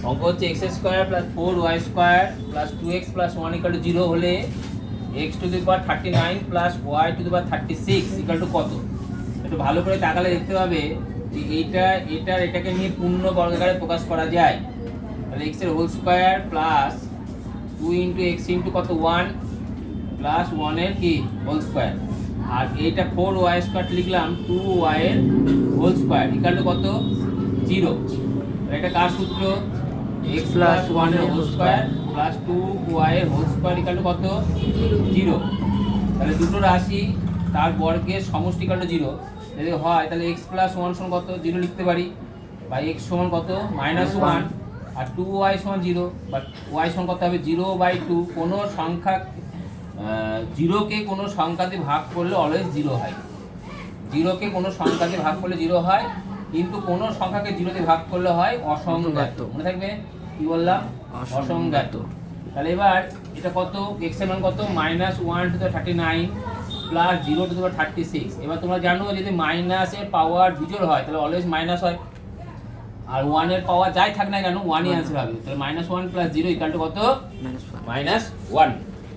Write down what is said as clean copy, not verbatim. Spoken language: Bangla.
অঙ্ক হচ্ছে x square plus 4y square plus 2x plus 1 equal to 0 হলে x to the power 39 plus y to the power 36 equal to কত? একটু ভালো করে তাকালে দেখতে পাবে যে এটাকে নিয়ে পূর্ণ বর্গাকারে প্রকাশ করা যায়। তাহলে x এর whole square plus 2 into x into কত 1 প্লাস 1 এর কি হোল স্কোয়ার, আর এইটা 4y স্কোয়ার লিখলাম 2y এর হোল স্কোয়ার ইকুয়াল টু কত 0। এটা কার সূত্র? x প্লাস 1 এর হোল স্কোয়ার প্লাস 2y এর হোল স্কোয়ার ইকুয়াল টু কত 0। তাহলে দুটো রাশি তার বর্গের সমষ্টি ইকুয়াল টু 0 যদি হয় তাহলে x প্লাস 1 সমান কত 0 লিখতে পারি, বা x সমান কত -1 আর 2y সমান 0, বাট y সমান কত হবে 0/2। কোনো সংখ্যা 0 কে কোনো সংখ্যা দিয়ে ভাগ করলে অলওয়েজ 0 হয়। 0 কে কোনো সংখ্যা দিয়ে ভাগ করলে 0 হয়, কিন্তু কোনো সংখ্যাকে 0 দিয়ে ভাগ করলে হয় অসংজ্ঞাত। মনে থাকবে কি বললাম? অসংজ্ঞাত। তাহলে এবার এটা কত x এর মান কত -1 to the 39 plus 0 to the 36। এবার তোমরা জানো যদি মাইনাসের পাওয়ার বিজোড় হয় তাহলে অলওয়েজ মাইনাস হয়, আর 1 এর পাওয়ার যাই থাক না কেন 1ই অ্যান্সার হবে। তাহলে -1 প্লাস 0 ইকুয়াল টু কত? -1।